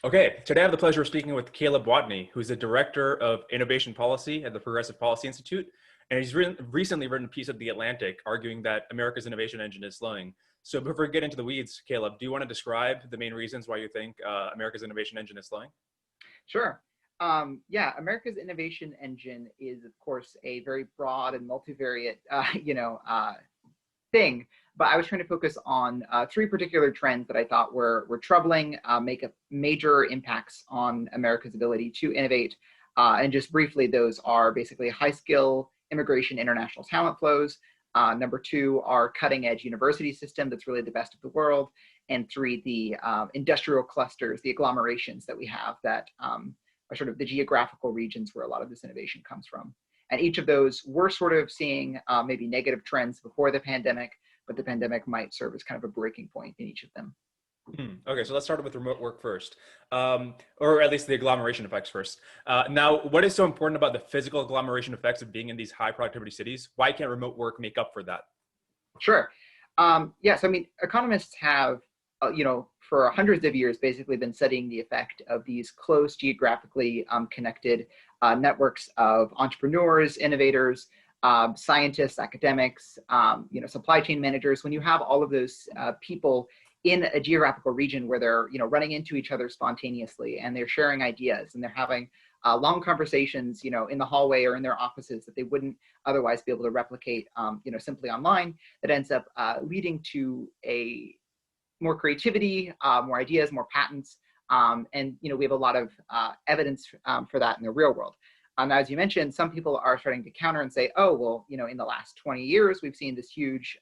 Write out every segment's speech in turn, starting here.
Okay, today I have the pleasure of speaking with Caleb Watney, who's the Director of Innovation Policy at the Progressive Policy Institute. And he's recently written a piece of The Atlantic arguing that America's innovation engine is slowing. So before we get into the weeds, Caleb, do you want to describe the main reasons why you think America's innovation engine is slowing? Sure. Yeah, America's innovation engine is, of course, a very broad and multivariate, thing. But I was trying to focus on three particular trends that I thought were troubling, make a major impacts on America's ability to innovate. And just briefly, those are basically high skill immigration, international talent flows. Number two, our cutting edge university system that's really the best of the world. And three, the industrial clusters, the agglomerations that we have that are sort of the geographical regions where a lot of this innovation comes from. And each of those, we're sort of seeing maybe negative trends before the pandemic, but the pandemic might serve as kind of a breaking point in each of them. Okay, so let's start with remote work first, or at least the agglomeration effects first. Now, what is so important about the physical agglomeration effects of being in these high productivity cities? Why can't remote work make up for that? Sure. Yes, I mean, economists have, for hundreds of years, basically been studying the effect of these close, geographically connected networks of entrepreneurs, innovators, scientists, academics, supply chain managers. When you have all of those people in a geographical region where they're, running into each other spontaneously and they're sharing ideas and they're having long conversations, in the hallway or in their offices that they wouldn't otherwise be able to replicate, simply online, that ends up leading to a more creativity, more ideas, more patents. And we have a lot of evidence for that in the real world. As you mentioned, some people are starting to counter and say, oh, well, in the last 20 years, we've seen this huge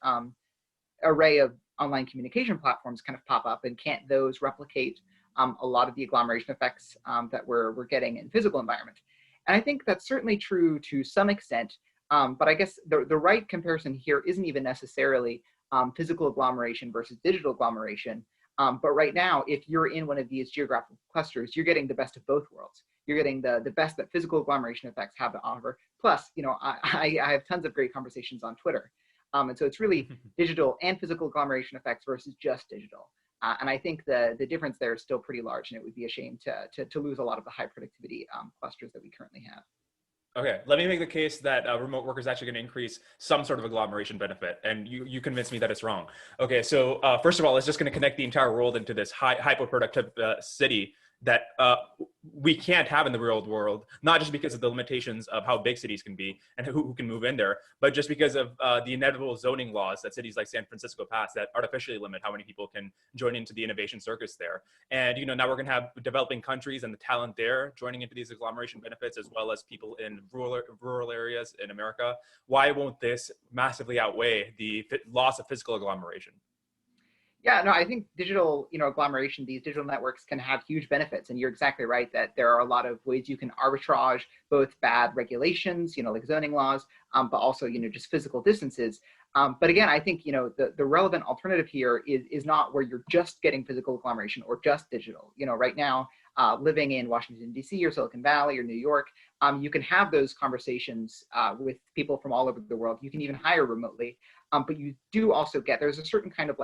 array of online communication platforms kind of pop up, and can't those replicate a lot of the agglomeration effects that we're getting in physical environment? And I think that's certainly true to some extent, but I guess the right comparison here isn't even necessarily physical agglomeration versus digital agglomeration. But right now, if you're in one of these geographical clusters, you're getting the best of both worlds. You're getting the best that physical agglomeration effects have to offer. Plus, I have tons of great conversations on Twitter. And so it's really digital and physical agglomeration effects versus just digital. And I think the difference there is still pretty large, and it would be a shame to lose a lot of the high productivity clusters that we currently have. Okay, let me make the case that remote work is actually going to increase some sort of agglomeration benefit, and you convinced me that it's wrong. Okay, so first of all, it's just going to connect the entire world into this hyper-productive city that we can't have in the real world, not just because of the limitations of how big cities can be and who can move in there, but just because of the inevitable zoning laws that cities like San Francisco pass that artificially limit how many people can join into the innovation circus there. And now we're going to have developing countries and the talent there joining into these agglomeration benefits, as well as people in rural areas in America. Why won't this massively outweigh the loss of physical agglomeration? Yeah, no, I think digital, agglomeration, these digital networks can have huge benefits. And you're exactly right that there are a lot of ways you can arbitrage both bad regulations, like zoning laws, but also, just physical distances. But again, I think, the relevant alternative here is not where you're just getting physical agglomeration or just digital. Right now, living in Washington, D.C. or Silicon Valley or New York, you can have those conversations with people from all over the world. You can even hire remotely. But you do also there's a certain kind of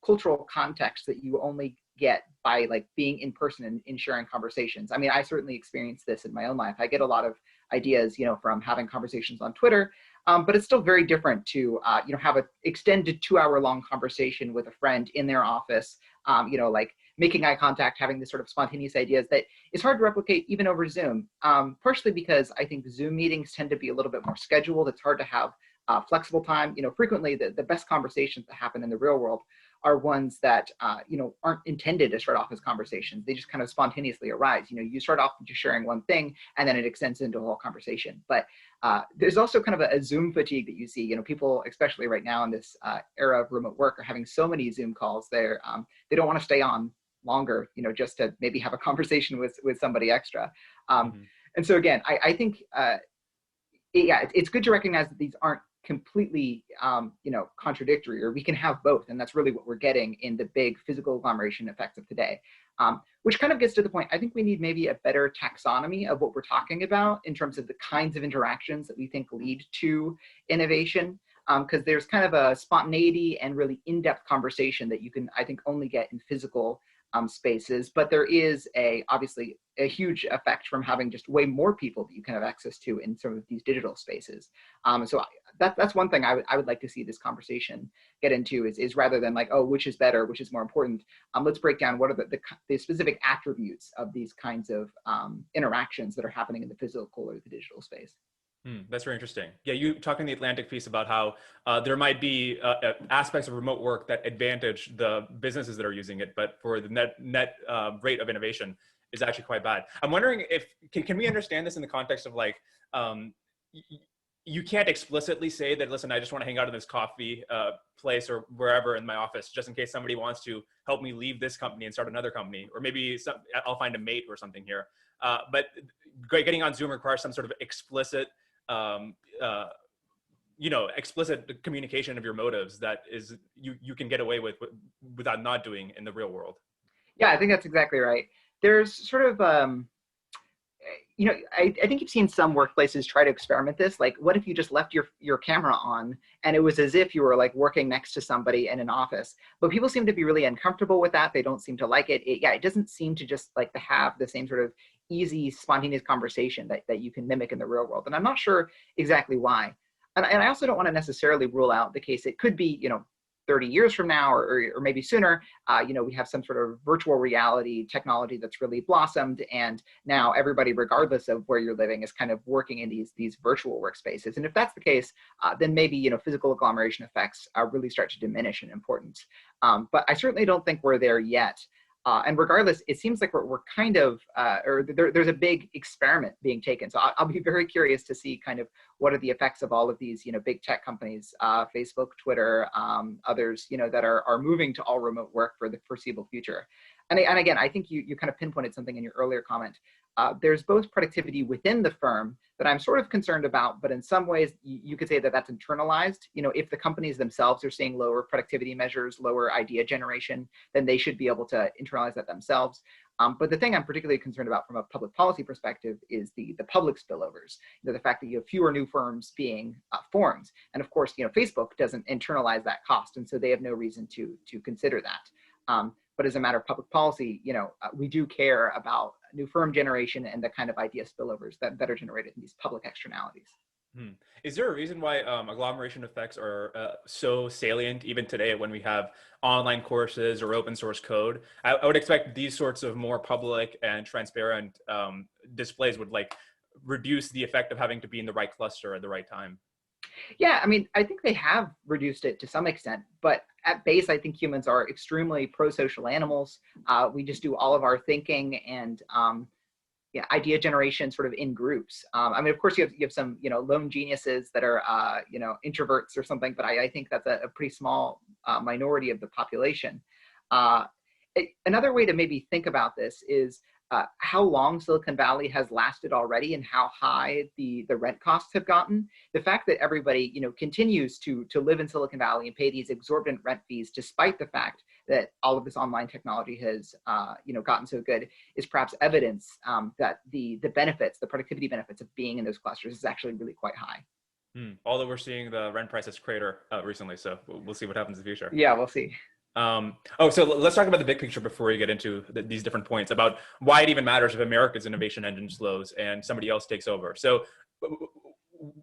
cultural context that you only get by being in person and sharing conversations. I mean, I certainly experienced this in my own life. I get a lot of ideas, from having conversations on Twitter, but it's still very different to, have an extended 2-hour long conversation with a friend in their office, making eye contact, having this sort of spontaneous ideas that is hard to replicate even over Zoom, partially because I think Zoom meetings tend to be a little bit more scheduled. It's hard to have flexible time. Frequently the best conversations that happen in the real world are ones that, aren't intended to start off as conversations. They just kind of spontaneously arise. You start off just sharing one thing and then it extends into a whole conversation. But there's also kind of a Zoom fatigue that you see. People, especially right now in this era of remote work, are having so many Zoom calls. They don't want to stay on longer, just to maybe have a conversation with somebody extra. And so again, I think, it's good to recognize that these aren't completely, contradictory, or we can have both. And that's really what we're getting in the big physical agglomeration effects of today, which kind of gets to the point. I think we need maybe a better taxonomy of what we're talking about in terms of the kinds of interactions that we think lead to innovation. Because there's kind of a spontaneity and really in-depth conversation that you can, I think, only get in physical spaces, but there is obviously a huge effect from having just way more people that you can have access to in some of these digital spaces. So that's one thing I would like to see this conversation get into is rather than like, oh, which is better, which is more important. Let's break down what are the specific attributes of these kinds of interactions that are happening in the physical or the digital space. That's very interesting. Yeah, you talked in the Atlantic piece about how there might be aspects of remote work that advantage the businesses that are using it, but for the net rate of innovation is actually quite bad. I'm wondering if can we understand this in the context of like you can't explicitly say that, listen, I just want to hang out in this coffee place or wherever in my office, just in case somebody wants to help me leave this company and start another company, or maybe I'll find a mate or something here. But getting on Zoom requires some sort of explicit explicit communication of your motives that is you can get away with without not doing in the real world. Yeah, I think that's exactly right. There's sort of I think you've seen some workplaces try to experiment this. Like, what if you just left your camera on and it was as if you were like working next to somebody in an office? But people seem to be really uncomfortable with that. They don't seem to like it. It doesn't seem to just like to have the same sort of easy, spontaneous conversation that you can mimic in the real world. And I'm not sure exactly why. And I also don't want to necessarily rule out the case. It could be, 30 years from now, or maybe sooner, we have some sort of virtual reality technology that's really blossomed, and now everybody, regardless of where you're living, is kind of working in these virtual workspaces. And if that's the case, then maybe physical agglomeration effects really start to diminish in importance. But I certainly don't think we're there yet. And regardless, it seems like we're kind of, there's a big experiment being taken. So I'll be very curious to see kind of what are the effects of all of these, big tech companies, Facebook, Twitter, others, that are moving to all remote work for the foreseeable future. And again, I think you kind of pinpointed something in your earlier comment. There's both productivity within the firm that I'm sort of concerned about, but in some ways you could say that that's internalized. If the companies themselves are seeing lower productivity measures, lower idea generation, then they should be able to internalize that themselves. But the thing I'm particularly concerned about from a public policy perspective is the public spillovers. The fact that you have fewer new firms being formed, and of course, Facebook doesn't internalize that cost, and so they have no reason to consider that. But as a matter of public policy, we do care about new firm generation and the kind of idea spillovers that are generated in these public externalities. Is there a reason why agglomeration effects are so salient even today when we have online courses or open source code? I would expect these sorts of more public and transparent displays would like reduce the effect of having to be in the right cluster at the right time. Yeah, I mean, I think they have reduced it to some extent, but at base, I think humans are extremely pro-social animals. We just do all of our thinking and idea generation sort of in groups. I mean, of course, you have some lone geniuses that are introverts or something, but I think that's a pretty small minority of the population. Another way to maybe think about this is how long Silicon Valley has lasted already and how high the rent costs have gotten. The fact that everybody continues to live in Silicon Valley and pay these exorbitant rent fees, despite the fact that all of this online technology has gotten so good, is perhaps evidence that the benefits, the productivity benefits of being in those clusters is actually really quite high. Although we're seeing the rent prices crater recently, so we'll see what happens in the future. Yeah, we'll see. So let's talk about the big picture before we get into these different points about why it even matters if America's innovation engine slows and somebody else takes over. So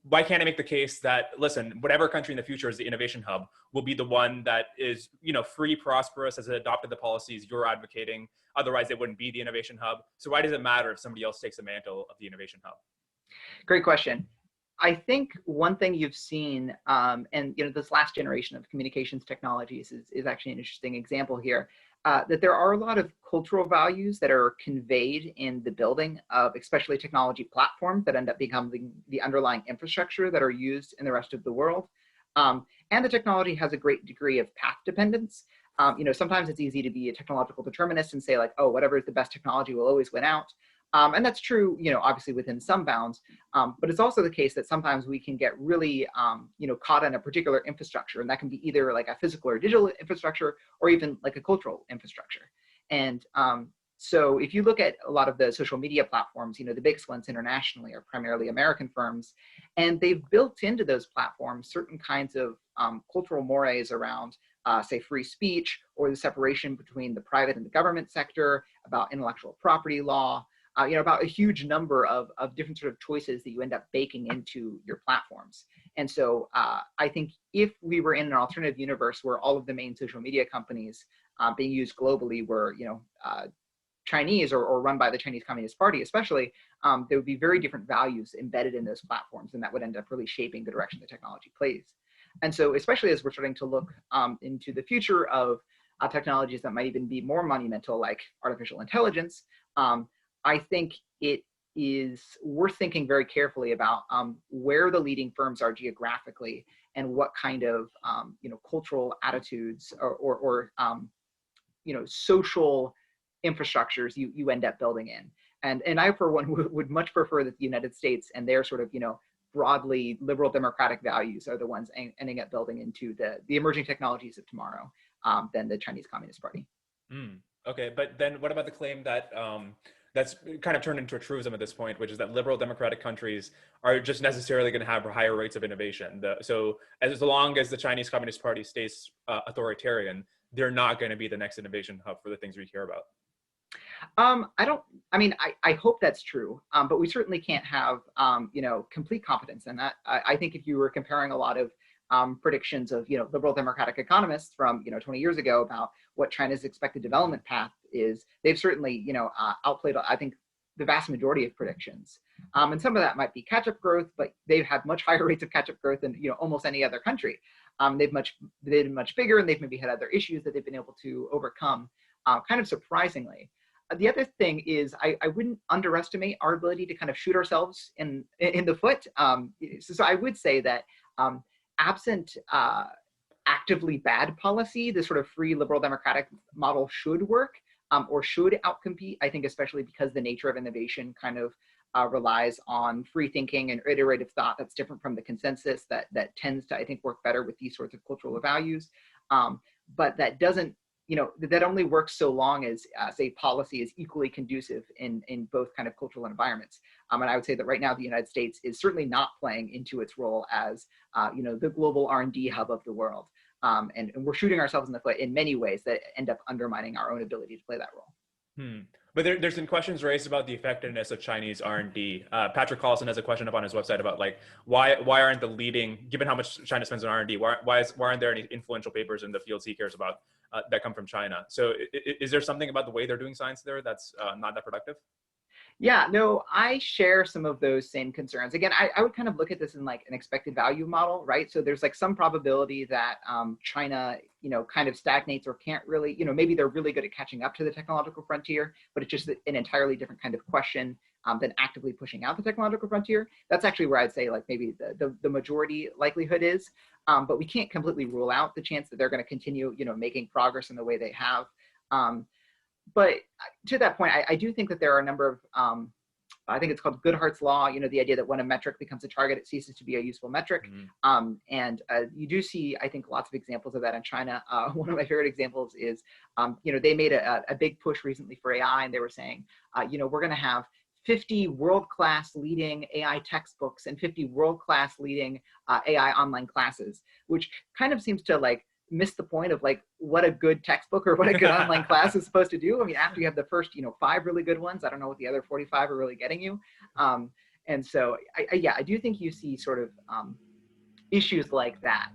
why can't I make the case that, listen, whatever country in the future is the innovation hub will be the one that is, free, prosperous, has adopted the policies you're advocating. Otherwise, they wouldn't be the innovation hub. So why does it matter if somebody else takes the mantle of the innovation hub? Great question. I think one thing you've seen, and this last generation of communications technologies is actually an interesting example here, that there are a lot of cultural values that are conveyed in the building of especially technology platforms that end up becoming the underlying infrastructure that are used in the rest of the world. And the technology has a great degree of path dependence. Sometimes it's easy to be a technological determinist and say like, oh, whatever is the best technology will always win out. And that's true, obviously within some bounds, but it's also the case that sometimes we can get really, caught in a particular infrastructure, and that can be either like a physical or digital infrastructure, or even like a cultural infrastructure. And so if you look at a lot of the social media platforms, the biggest ones internationally are primarily American firms, and they've built into those platforms certain kinds of cultural mores around say, free speech, or the separation between the private and the government sector, about intellectual property law, about a huge number of different sort of choices that you end up baking into your platforms. And so I think if we were in an alternative universe where all of the main social media companies being used globally were, Chinese or run by the Chinese Communist Party, especially, there would be very different values embedded in those platforms, and that would end up really shaping the direction the technology plays. And so, especially as we're starting to look into the future of technologies that might even be more monumental, like artificial intelligence, I think it is worth thinking very carefully about where the leading firms are geographically and what kind of cultural attitudes or social infrastructures you end up building in. And I, for one, would much prefer that the United States and their sort of, broadly liberal democratic values are the ones ending up building into the emerging technologies of tomorrow than the Chinese Communist Party. Okay, but then what about the claim that that's kind of turned into a truism at this point, which is that liberal democratic countries are just necessarily going to have higher rates of innovation. So as long as the Chinese Communist Party stays authoritarian, they're not going to be the next innovation hub for the things we care about. I hope that's true, but we certainly can't have, complete confidence in that. I think if you were comparing a lot of predictions of, liberal democratic economists from, 20 years ago about what China's expected development path is, they've certainly, outplayed, I think, the vast majority of predictions. And some of that might be catch-up growth, but they've had much higher rates of catch-up growth than, almost any other country. They've been much bigger, and they've maybe had other issues that they've been able to overcome, kind of surprisingly. The other thing is I wouldn't underestimate our ability to kind of shoot ourselves in the foot. So I would say that absent actively bad policy, the sort of free liberal democratic model should work or should outcompete, I think, especially because the nature of innovation kind of relies on free thinking and iterative thought that's different from the consensus that tends to, I think, work better with these sorts of cultural values. But that doesn't, that only works so long as, say, policy is equally conducive in both kind of cultural environments. And I would say that right now the United States is certainly not playing into its role as, the global R&D hub of the world. And we're shooting ourselves in the foot in many ways that end up undermining our own ability to play that role. But there's been questions raised about the effectiveness of Chinese R&D. Patrick Collison has a question up on his website about why aren't the leading, given how much China spends on R&D, why aren't there any influential papers in the fields he cares about that come from China? So is there something about the way they're doing science there that's not that productive? Yeah, no, I share some of those same concerns. Again, I would kind of look at this in like an expected value model, right? So there's like some probability that China, kind of stagnates or can't really, maybe they're really good at catching up to the technological frontier, but it's just an entirely different kind of question than actively pushing out the technological frontier. That's actually where I'd say like maybe the majority likelihood is, but we can't completely rule out the chance that they're going to continue, making progress in the way they have. But to that point, I do think that there are a number of, I think it's called Goodhart's law, the idea that when a metric becomes a target, it ceases to be a useful metric. And you do see, I think, lots of examples of that in China. One of my favorite examples is, they made a big push recently for AI, and they were saying, we're going to have 50 world-class leading AI textbooks and 50 world-class leading AI online classes, which kind of seems to like miss the point of like what a good textbook or what a good online class is supposed to do. I mean, after you have the first, 5 really good ones, I don't know what the other 45 are really getting you. And so, I do think you see sort of issues like that.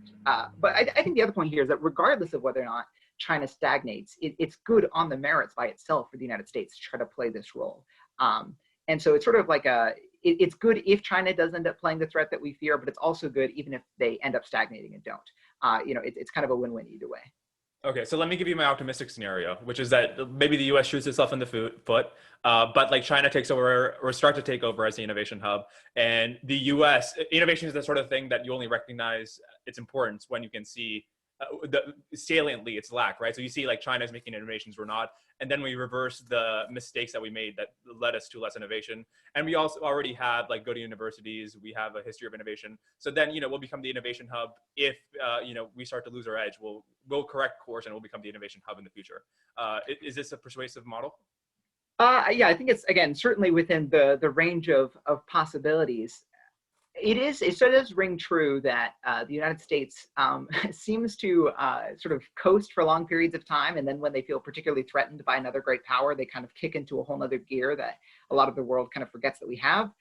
But I think the other point here is that regardless of whether or not China stagnates, it's good on the merits by itself for the United States to try to play this role. And so it's sort of like it's good if China does end up playing the threat that we fear, but it's also good even if they end up stagnating and don't. It's kind of a win-win either way. Okay, so let me give you my optimistic scenario, which is that maybe the U.S. shoots itself in the foot, but like China takes over or start to take over as the innovation hub, and the U.S. innovation is the sort of thing that you only recognize its importance when you can see saliently its lack, right? So you see like China's making innovations, we're not, and then we reverse the mistakes that we made that led us to less innovation. And we also already have like good universities, we have a history of innovation. So then, we'll become the innovation hub. If, we start to lose our edge, we'll correct course and we'll become the innovation hub in the future. Is this a persuasive model? Yeah, I think it's, again, certainly within the range of possibilities. It sort of does ring true that the United States seems to sort of coast for long periods of time, and then when they feel particularly threatened by another great power, they kind of kick into a whole other gear that a lot of the world kind of forgets that we have.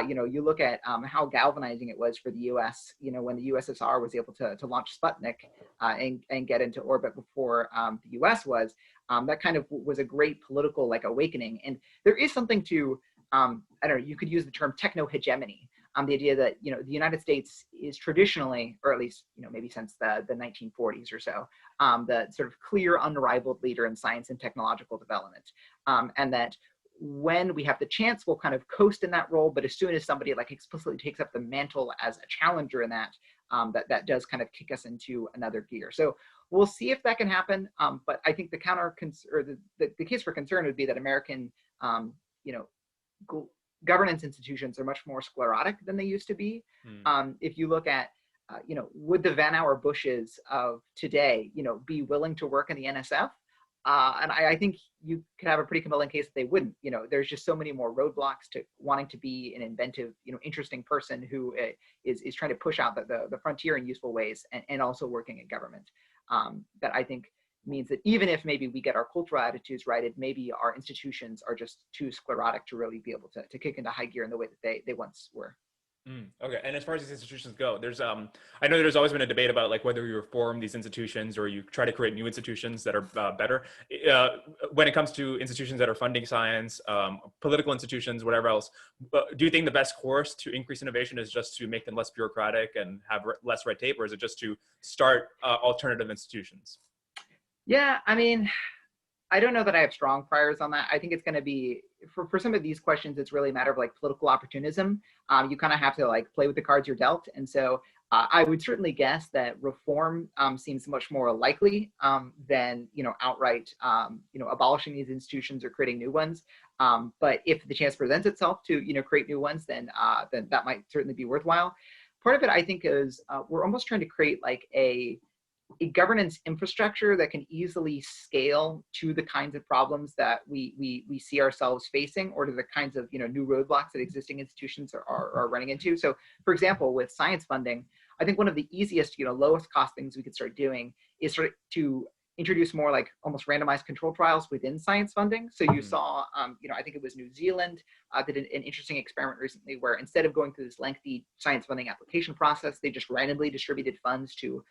You look at how galvanizing it was for the U.S. When the USSR was able to launch Sputnik and get into orbit before the U.S. was. That kind of was a great political awakening, and there is something to I don't know. You could use the term techno-hegemony. The idea that the United States is traditionally, or at least maybe since the 1940s or so, the sort of clear, unrivaled leader in science and technological development, and that when we have the chance, we'll kind of coast in that role. But as soon as somebody explicitly takes up the mantle as a challenger in that, that does kind of kick us into another gear. So we'll see if that can happen. But I think the case for concern would be that American, governance institutions are much more sclerotic than they used to be. If you look at, would the Van Auer Bushes of today, be willing to work in the NSF? And I think you could have a pretty compelling case that they wouldn't. There's just so many more roadblocks to wanting to be an inventive, interesting person who is trying to push out the frontier in useful ways and also working in government. That I think means that even if maybe we get our cultural attitudes righted, maybe our institutions are just too sclerotic to really be able to kick into high gear in the way that they once were. Okay, and as far as these institutions go, there's I know there's always been a debate about whether you reform these institutions or you try to create new institutions that are better. When it comes to institutions that are funding science, political institutions, whatever else, do you think the best course to increase innovation is just to make them less bureaucratic and have less red tape, or is it just to start alternative institutions? Yeah, I mean, I don't know that I have strong priors on that. I think it's going to be, for some of these questions, it's really a matter of political opportunism. You kind of have to play with the cards you're dealt. And so I would certainly guess that reform seems much more likely than, outright, abolishing these institutions or creating new ones. But if the chance presents itself to, create new ones, then that might certainly be worthwhile. Part of it, I think, is we're almost trying to create a governance infrastructure that can easily scale to the kinds of problems that we see ourselves facing, or to the kinds of new roadblocks that existing institutions are running into. So, for example, with science funding, I think one of the easiest, lowest cost things we could start doing is to introduce more almost randomized control trials within science funding. So you saw, I think it was New Zealand did an interesting experiment recently where instead of going through this lengthy science funding application process, they just randomly distributed funds to,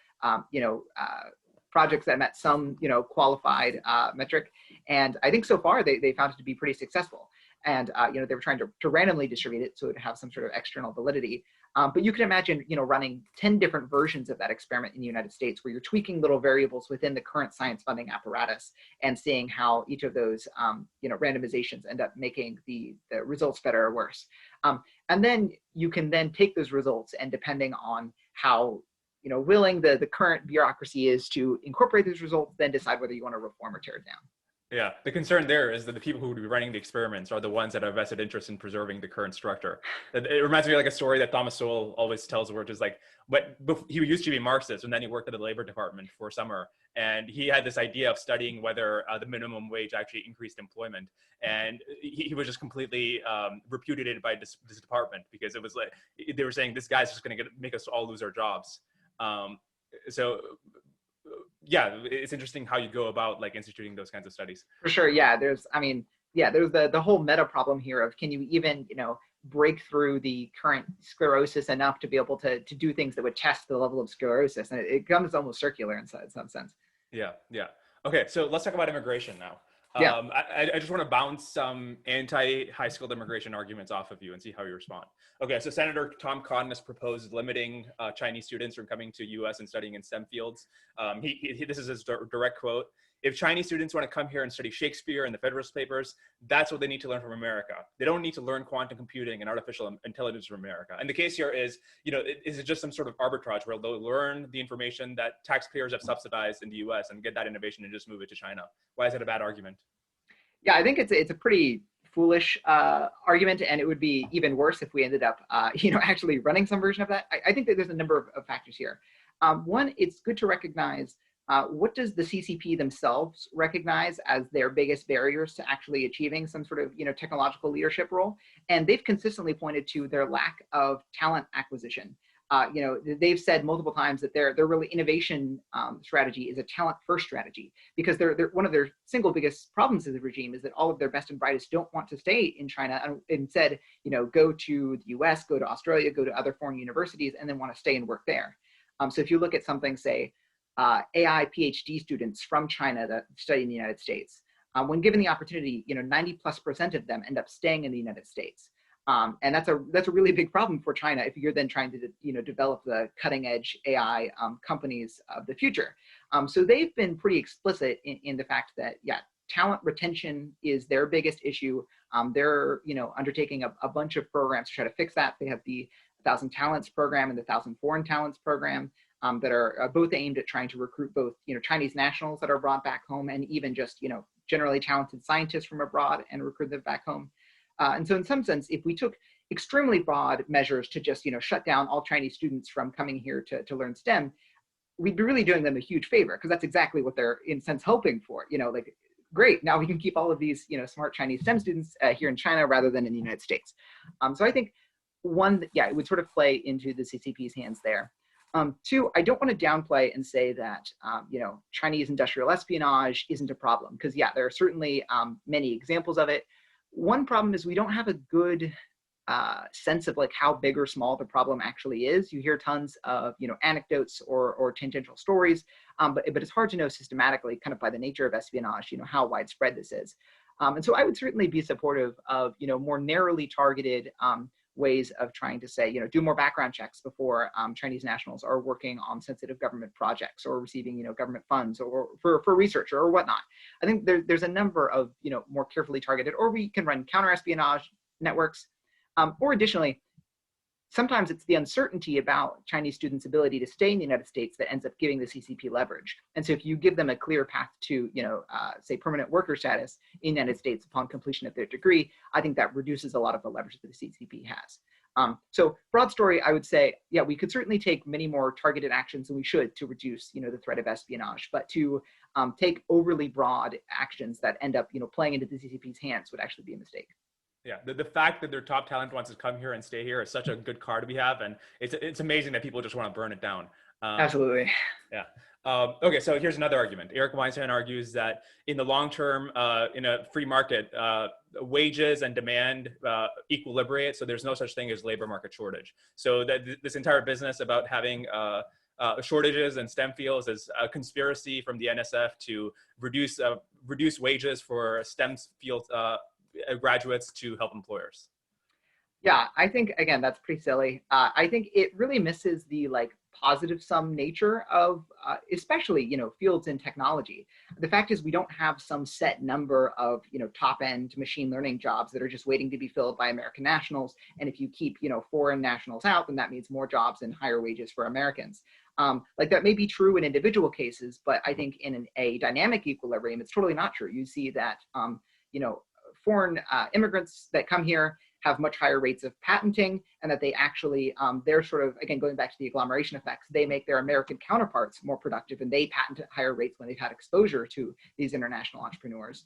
projects that met some, qualified metric. And I think so far they found it to be pretty successful. And, they were trying to randomly distribute it so it would have some sort of external validity. But you can imagine, running 10 different versions of that experiment in the United States where you're tweaking little variables within the current science funding apparatus and seeing how each of those, randomizations end up making the results better or worse. And then you can then take those results and depending on how, willing the current bureaucracy is to incorporate those results, then decide whether you want to reform or tear it down. Yeah, the concern there is that the people who would be running the experiments are the ones that have vested interest in preserving the current structure. It reminds me of a story that Thomas Sowell always tells, which is he used to be Marxist, and then he worked at the Labor Department for a summer, and he had this idea of studying whether the minimum wage actually increased employment, and he was just completely repudiated by this department because it was they were saying this guy's just going to make us all lose our jobs. So yeah, it's interesting how you go about instituting those kinds of studies. For sure. Yeah. There's the whole meta problem here of can you even, break through the current sclerosis enough to be able to do things that would test the level of sclerosis. And it becomes almost circular in some sense. Yeah. Yeah. Okay. So let's talk about immigration now. Yeah. I just want to bounce some anti-high skilled immigration arguments off of you and see how you respond. Okay, so Senator Tom Cotton has proposed limiting Chinese students from coming to U.S. and studying in STEM fields. This is his direct quote. If Chinese students want to come here and study Shakespeare and the Federalist Papers, that's what they need to learn from America. They don't need to learn quantum computing and artificial intelligence from America. And the case here is, is it just some sort of arbitrage where they'll learn the information that taxpayers have subsidized in the US and get that innovation and just move it to China? Why is it a bad argument? Yeah, I think it's a pretty foolish argument, and it would be even worse if we ended up, actually running some version of that. I think that there's a number of factors here. One, it's good to recognize what does the CCP themselves recognize as their biggest barriers to actually achieving some sort of, technological leadership role? And they've consistently pointed to their lack of talent acquisition. They've said multiple times that their really innovation strategy is a talent first strategy, because they're one of their single biggest problems as a regime is that all of their best and brightest don't want to stay in China and instead, go to the US, go to Australia, go to other foreign universities, and then want to stay and work there. So if you look at something, say, AI PhD students from China that study in the United States, when given the opportunity, 90+% of them end up staying in the United States. And that's a really big problem for China if you're then trying to develop the cutting edge AI companies of the future. So they've been pretty explicit in the fact that talent retention is their biggest issue. They're undertaking a bunch of programs to try to fix that. They have the 1,000 Talents program and the 1,000 Foreign Talents program that are both aimed at trying to recruit both Chinese nationals that are brought back home and even just generally talented scientists from abroad and recruit them back home. And so in some sense, if we took extremely broad measures to just, shut down all Chinese students from coming here to learn STEM, we'd be really doing them a huge favor, because that's exactly what they're in a sense hoping for. Great, now we can keep all of these, smart Chinese STEM students here in China rather than in the United States. So I think it would sort of play into the CCP's hands there. Two, I don't want to downplay and say that, Chinese industrial espionage isn't a problem, because there are certainly many examples of it. One problem is we don't have a good sense of how big or small the problem actually is. You hear tons of anecdotes or tangential stories, but it's hard to know systematically, kind of by the nature of espionage, how widespread this is. And so I would certainly be supportive of more narrowly targeted ways of trying to say, do more background checks before Chinese nationals are working on sensitive government projects or receiving, government funds or for research or whatnot. I think there's a number of, more carefully targeted, or we can run counter-espionage networks. Or additionally, sometimes it's the uncertainty about Chinese students' ability to stay in the United States that ends up giving the CCP leverage. And so if you give them a clear path to, say, permanent worker status in the United States upon completion of their degree, I think that reduces a lot of the leverage that the CCP has. So broad story, I would say, we could certainly take many more targeted actions than we should to reduce, the threat of espionage, but to take overly broad actions that end up, playing into the CCP's hands would actually be a mistake. Yeah, the fact that their top talent wants to come here and stay here is such a good card we have, and it's amazing that people just want to burn it down. Absolutely. Yeah. Okay, so here's another argument. Eric Weinstein argues that in the long term, in a free market, wages and demand equilibrate, so there's no such thing as labor market shortage. So that this entire business about having shortages in STEM fields is a conspiracy from the NSF to reduce wages for STEM fields graduates to help employers. Yeah, I think, again, that's pretty silly. I think it really misses the positive sum nature of especially, fields in technology. The fact is we don't have some set number of, top end machine learning jobs that are just waiting to be filled by American nationals. And if you keep, foreign nationals out, then that means more jobs and higher wages for Americans. That may be true in individual cases, but I think in a dynamic equilibrium, it's totally not true. You see that, foreign immigrants that come here have much higher rates of patenting, and that they actually, they're sort of, again, going back to the agglomeration effects, they make their American counterparts more productive, and they patent at higher rates when they've had exposure to these international entrepreneurs.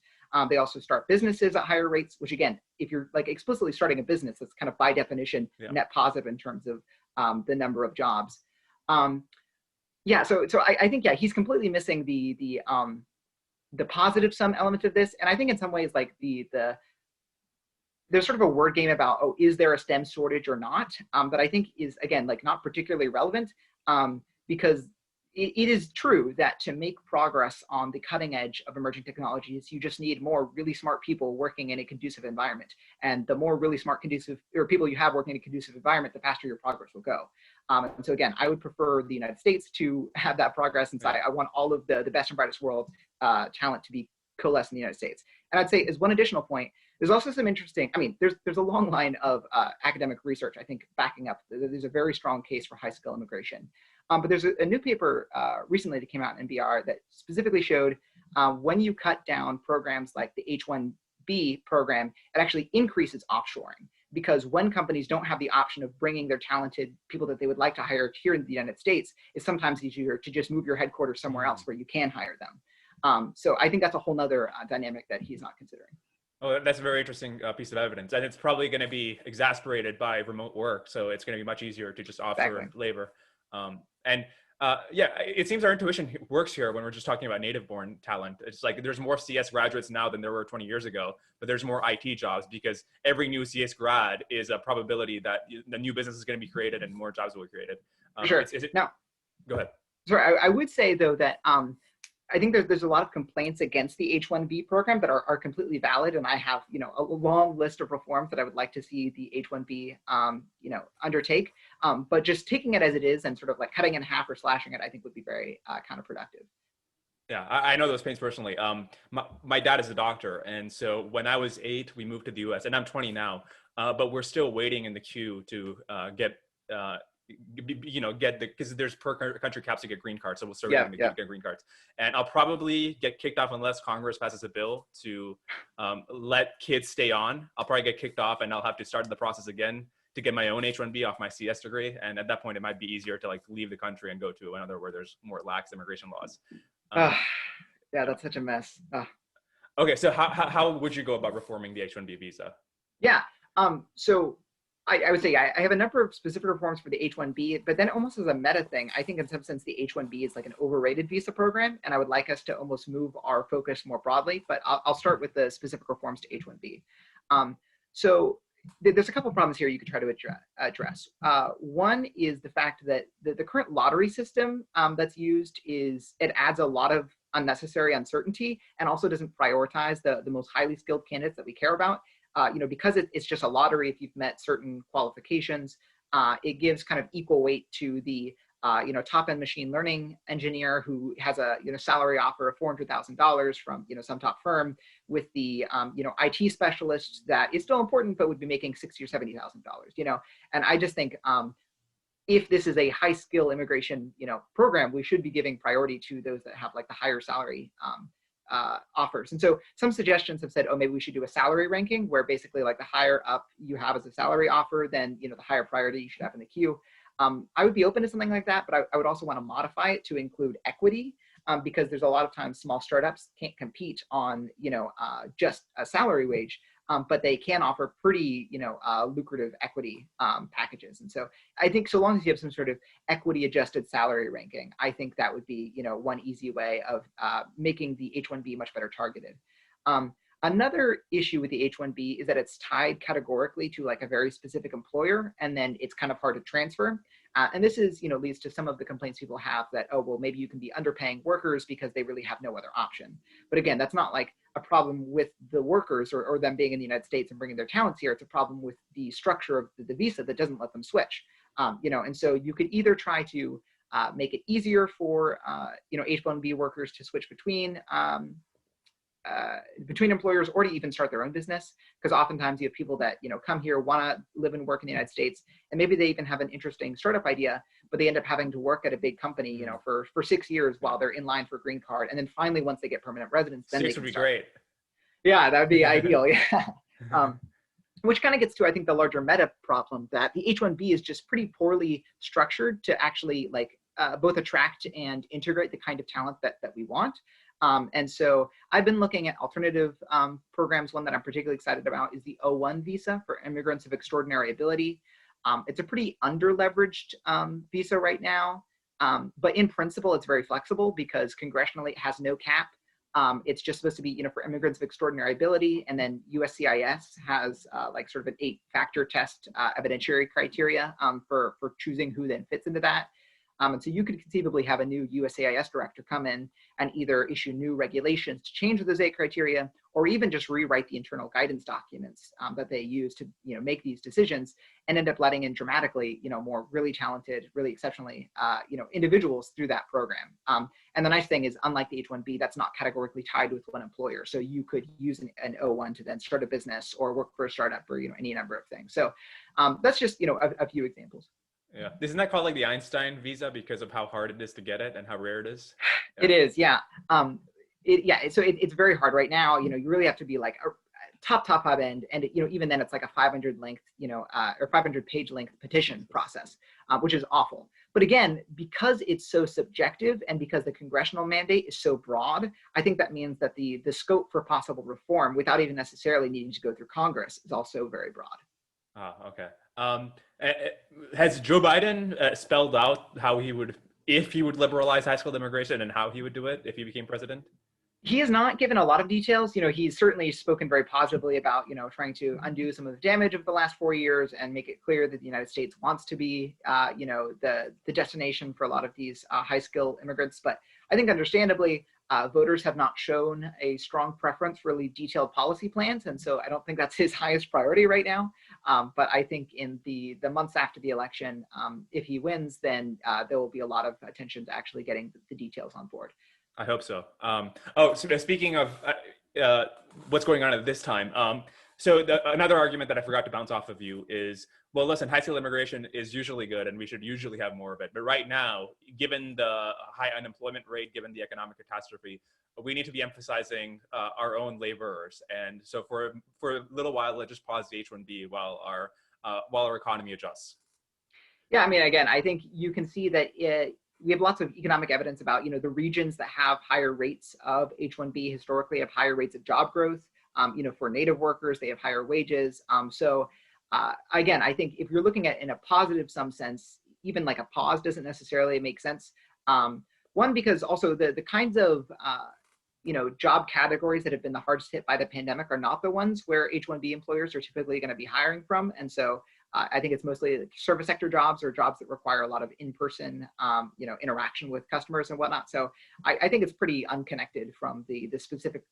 They also start businesses at higher rates, which again, if you're explicitly starting a business, that's kind of by definition net positive in terms of the number of jobs. So I think, he's completely missing the positive sum element of this. And I think in some ways, there's sort of a word game about, is there a STEM shortage or not? That I think is, again, not particularly relevant, because it is true that to make progress on the cutting edge of emerging technologies, you just need more really smart people working in a conducive environment. And the more really smart people you have working in a conducive environment, the faster your progress will go. And so again, I would prefer the United States to have that progress inside. I want all of the best and brightest world talent to be coalesced in the United States. And I'd say, as one additional point, there's also some interesting, there's a long line of academic research, I think, backing up. There's a very strong case for high skill immigration. But there's a new paper recently that came out in NBR that specifically showed when you cut down programs like the H-1B program, it actually increases offshoring. because when companies don't have the option of bringing their talented people that they would like to hire here in the United States, it's sometimes easier to just move your headquarters somewhere else where you can hire them. So I think that's a whole nother dynamic that he's not considering. Oh, that's a very interesting piece of evidence. And it's probably going to be exasperated by remote work. So it's going to be much easier to just offshore Exactly. labor. And yeah, it seems our intuition works here when we're just talking about native born talent. It's like there's more CS graduates now than there were 20 years ago, but there's more IT jobs because every new CS grad is a probability that the new business is going to be created and more jobs will be created. For sure. Now, go ahead. Sorry, I would say though that I think there's a lot of complaints against the H-1B program that are completely valid, and I have a long list of reforms that I would like to see the H-1B undertake. But just taking it as it is and sort of like cutting it in half or slashing it, I think would be very counterproductive. Yeah, I know those pains personally. My dad is a doctor, and so when I was 8, we moved to the U.S. and I'm 20 now, but we're still waiting in the queue to get because there's per country caps to get green cards. So we'll start getting get green cards. And I'll probably get kicked off unless Congress passes a bill to let kids stay on. I'll probably get kicked off and I'll have to start the process again to get my own H-1B off my CS degree. And at that point, it might be easier to like leave the country and go to another where there's more lax immigration laws. Yeah, that's such a mess. Okay, so how would you go about reforming the H-1B visa? Yeah, so I would say I have a number of specific reforms for the H-1B, but then almost as a meta thing, I think in some sense the H-1B is like an overrated visa program, and I would like us to almost move our focus more broadly, but I'll start with the specific reforms to H-1B. So there's a couple of problems here you could try to address. One is the fact that the current lottery system that's used it adds a lot of unnecessary uncertainty and also doesn't prioritize the most highly skilled candidates that we care about. Because it's just a lottery, if you've met certain qualifications, it gives kind of equal weight to the top-end machine learning engineer who has a salary offer of $400,000 from some top firm, with the IT specialist that is still important but would be making $60,000 or $70,000. And I just think if this is a high skill immigration program, we should be giving priority to those that have like the higher salary offers. And so some suggestions have said, oh, maybe we should do a salary ranking where basically like the higher up you have as a salary offer, then the higher priority you should have in the queue. I would be open to something like that, but I would also want to modify it to include equity, because there's a lot of times small startups can't compete on just a salary wage, but they can offer pretty lucrative equity packages. And so I think so long as you have some sort of equity adjusted salary ranking, I think that would be one easy way of making the H-1B much better targeted. Another issue with the H-1B is that it's tied categorically to like a very specific employer, and then it's kind of hard to transfer. And this is, leads to some of the complaints people have that, oh, well, maybe you can be underpaying workers because they really have no other option. But again, that's not like a problem with the workers or them being in the United States and bringing their talents here. It's a problem with the structure of the visa that doesn't let them switch. And so you could either try to make it easier for, H-1B workers to switch between employers or to even start their own business, because oftentimes you have people that come here, want to live and work in the United States, and maybe they even have an interesting startup idea, but they end up having to work at a big company for 6 years while they're in line for a green card, and then finally once they get permanent residence, then 6 would be great. Yeah, that would be ideal. Yeah. Which kind of gets to, I think, the larger meta problem that the H-1B is just pretty poorly structured to actually both attract and integrate the kind of talent that we want. And so I've been looking at alternative programs. One that I'm particularly excited about is the O-1 visa for immigrants of extraordinary ability. It's a pretty under-leveraged visa right now, but in principle, it's very flexible because congressionally it has no cap. It's just supposed to be, for immigrants of extraordinary ability, and then USCIS has sort of an 8-factor test evidentiary criteria for choosing who then fits into that. And so you could conceivably have a new USCIS director come in and either issue new regulations to change those 8 criteria, or even just rewrite the internal guidance documents that they use to make these decisions, and end up letting in dramatically more really talented, really exceptionally individuals through that program. And the nice thing is, unlike the H-1B, that's not categorically tied with one employer. So you could use an O-1 to then start a business or work for a startup or any number of things. So that's just a few examples. Yeah. Isn't that called like the Weinstein visa because of how hard it is to get it and how rare it is? Yeah. It is. Yeah. So it's very hard right now. You really have to be like top end, and even then it's like a 500 length, or 500 page length petition process, which is awful. But again, because it's so subjective and because the congressional mandate is so broad, I think that means that the scope for possible reform, without even necessarily needing to go through Congress, is also very broad. Okay. Has Joe Biden spelled out how he would, if he would liberalize high skilled immigration, and how he would do it if he became president? He has not given a lot of details. He's certainly spoken very positively about, trying to undo some of the damage of the last 4 years and make it clear that the United States wants to be, the destination for a lot of these high-skilled immigrants. But I think understandably, voters have not shown a strong preference for really detailed policy plans. And so I don't think that's his highest priority right now. But I think in the months after the election, if he wins, then there will be a lot of attention to actually getting the details on board. I hope so. So speaking of what's going on at this time, another argument that I forgot to bounce off of you is, well, listen, high skilled immigration is usually good and we should usually have more of it. But right now, given the high unemployment rate, given the economic catastrophe, we need to be emphasizing our own laborers. And so for a little while, let's just pause the H-1B while our economy adjusts. Yeah, I mean, again, I think you can see that we have lots of economic evidence about, the regions that have higher rates of H-1B historically have higher rates of job growth. For native workers, they have higher wages. Again, I think if you're looking at in a positive some sense, even like a pause doesn't necessarily make sense. One, because also the kinds of, job categories that have been the hardest hit by the pandemic are not the ones where H-1B employers are typically going to be hiring from. And so I think it's mostly like service sector jobs or jobs that require a lot of in-person, interaction with customers and whatnot. So I think it's pretty unconnected from the specific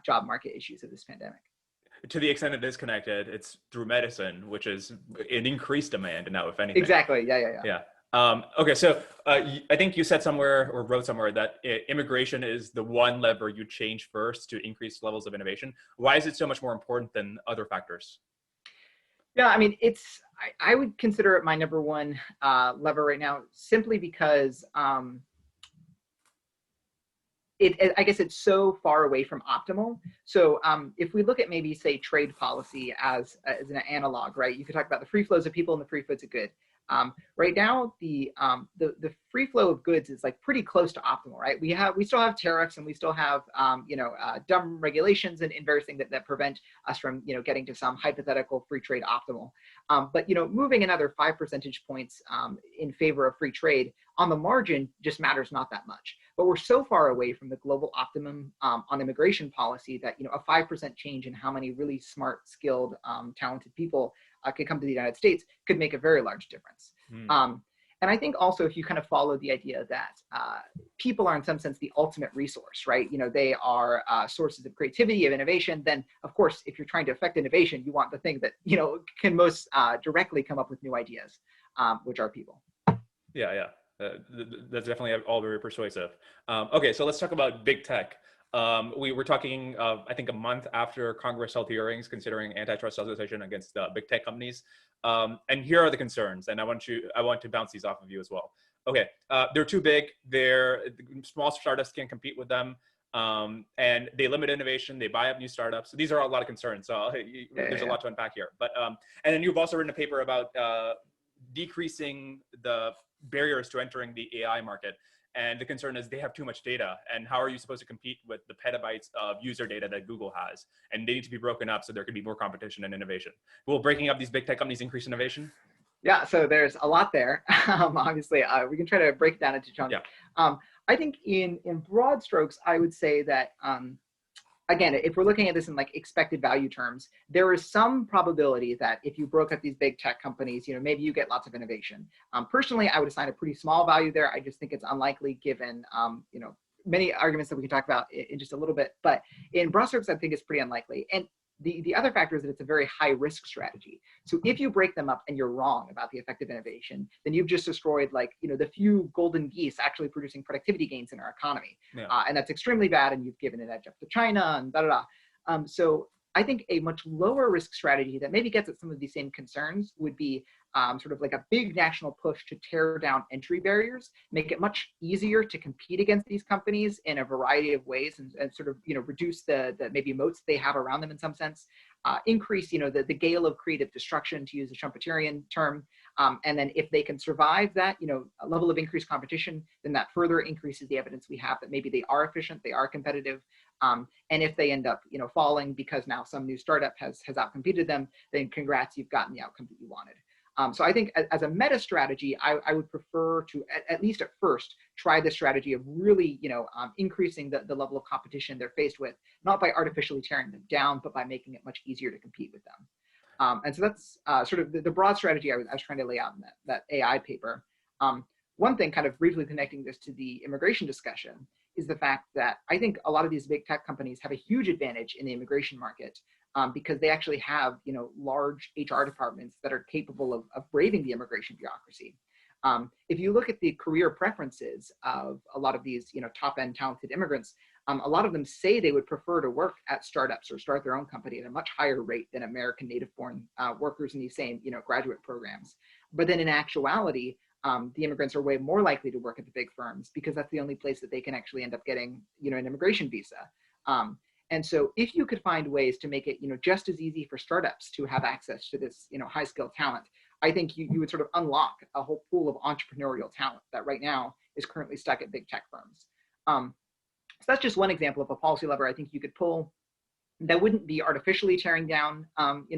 job market issues of this pandemic. To the extent it is connected, it's through medicine, which is an increased demand now, if anything. Exactly. Yeah. Okay, so I think you said somewhere or wrote somewhere that immigration is the one lever you change first to increase levels of innovation. Why is it so much more important than other factors? Yeah, I mean, I would consider it my number one lever right now, simply because I guess it's so far away from optimal. So if we look at maybe, say, trade policy as an analog, right? You could talk about the free flows of people and the free flows of goods. Right now, the free flow of goods is like pretty close to optimal, right? We still have tariffs and we still have dumb regulations and various things that prevent us from getting to some hypothetical free trade optimal. But moving another 5 percentage points in favor of free trade on the margin just matters not that much. But we're so far away from the global optimum on immigration policy that a 5% change in how many really smart, skilled, talented people could come to the United States could make a very large difference. And I think also if you kind of follow the idea that people are in some sense the ultimate resource, right? They are sources of creativity, of innovation. Then of course, if you're trying to affect innovation, you want the thing that, can most directly come up with new ideas, which are people. Yeah. That's definitely all very persuasive. Okay, so let's talk about big tech. We were talking, I think, a month after Congress held hearings considering antitrust legislation against big tech companies. And here are the concerns, and I want to bounce these off of you as well. Okay, they're too big. Small startups can't compete with them, and they limit innovation. They buy up new startups. So these are a lot of concerns. So there's a lot to unpack here. But and then you've also written a paper about decreasing the barriers to entering the AI market. And the concern is they have too much data. And how are you supposed to compete with the petabytes of user data that Google has? And they need to be broken up so there can be more competition and innovation. Will breaking up these big tech companies increase innovation? Yeah, so there's a lot there. Obviously, we can try to break it down into chunks. Yeah. I think in broad strokes, I would say that, again, if we're looking at this in like expected value terms, there is some probability that if you broke up these big tech companies, maybe you get lots of innovation. Personally, I would assign a pretty small value there. I just think it's unlikely given, many arguments that we can talk about in just a little bit. But in broad strokes, I think it's pretty unlikely. And the other factor is that it's a very high risk strategy. So if you break them up and you're wrong about the effective innovation, then you've just destroyed the few golden geese actually producing productivity gains in our economy. Yeah. And that's extremely bad. And you've given an edge up to China and So I think a much lower risk strategy that maybe gets at some of these same concerns would be sort of like a big national push to tear down entry barriers, make it much easier to compete against these companies in a variety of ways and sort of, reduce the maybe moats they have around them in some sense. increase, the gale of creative destruction, to use a Schumpeterian term. And then if they can survive that, a level of increased competition, then that further increases the evidence we have that maybe they are efficient, they are competitive. And if they end up, falling because now some new startup has outcompeted them, then congrats, you've gotten the outcome that you wanted. So I think as a meta strategy, I would prefer to, at least at first, try the strategy of really, increasing the level of competition they're faced with, not by artificially tearing them down, but by making it much easier to compete with them. And so that's sort of the broad strategy I was trying to lay out in that AI paper. One thing, kind of briefly connecting this to the immigration discussion, is the fact that I think a lot of these big tech companies have a huge advantage in the immigration market, because they actually have, large HR departments that are capable of braving the immigration bureaucracy. If you look at the career preferences of a lot of these, top-end talented immigrants, a lot of them say they would prefer to work at startups or start their own company at a much higher rate than American native-born workers in these same, graduate programs. But then in actuality, the immigrants are way more likely to work at the big firms because that's the only place that they can actually end up getting, an immigration visa. And so if you could find ways to make it, just as easy for startups to have access to this, high skilled talent, I think you would sort of unlock a whole pool of entrepreneurial talent that right now is currently stuck at big tech firms. So that's just one example of a policy lever I think you could pull that wouldn't be artificially tearing down,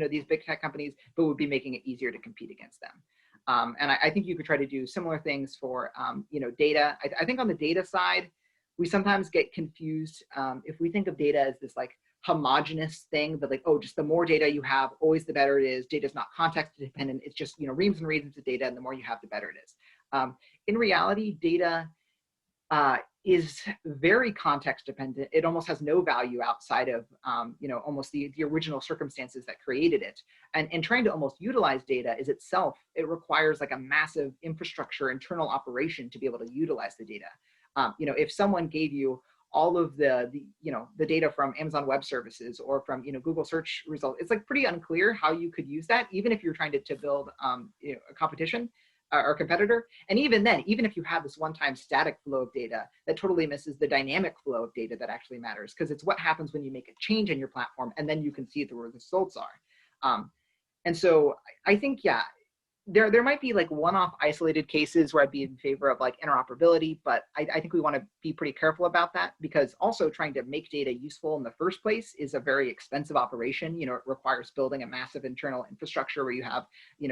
these big tech companies, but would be making it easier to compete against them. And I think you could try to do similar things for, data. I think on the data side, we sometimes get confused if we think of data as this like homogenous thing, that like, oh, just the more data you have, always the better it is. Data is not context dependent. It's just, reams and reams of data, and the more you have, the better it is. In reality, data is very context dependent. It almost has no value outside of, almost the original circumstances that created it. And trying to almost utilize data is itself, it requires like a massive infrastructure, internal operation to be able to utilize the data. If someone gave you all of the data from Amazon Web Services or from, Google search results, it's like pretty unclear how you could use that, even if you're trying to build, a competition or competitor. And even then, even if you have this one-time static flow of data, that totally misses the dynamic flow of data that actually matters, because it's what happens when you make a change in your platform, and then you can see where the results are. And so I think, yeah, there might be like one-off isolated cases where I'd be in favor of like interoperability, but I think we want to be pretty careful about that, because also trying to make data useful in the first place is a very expensive operation. It requires building a massive internal infrastructure where you have,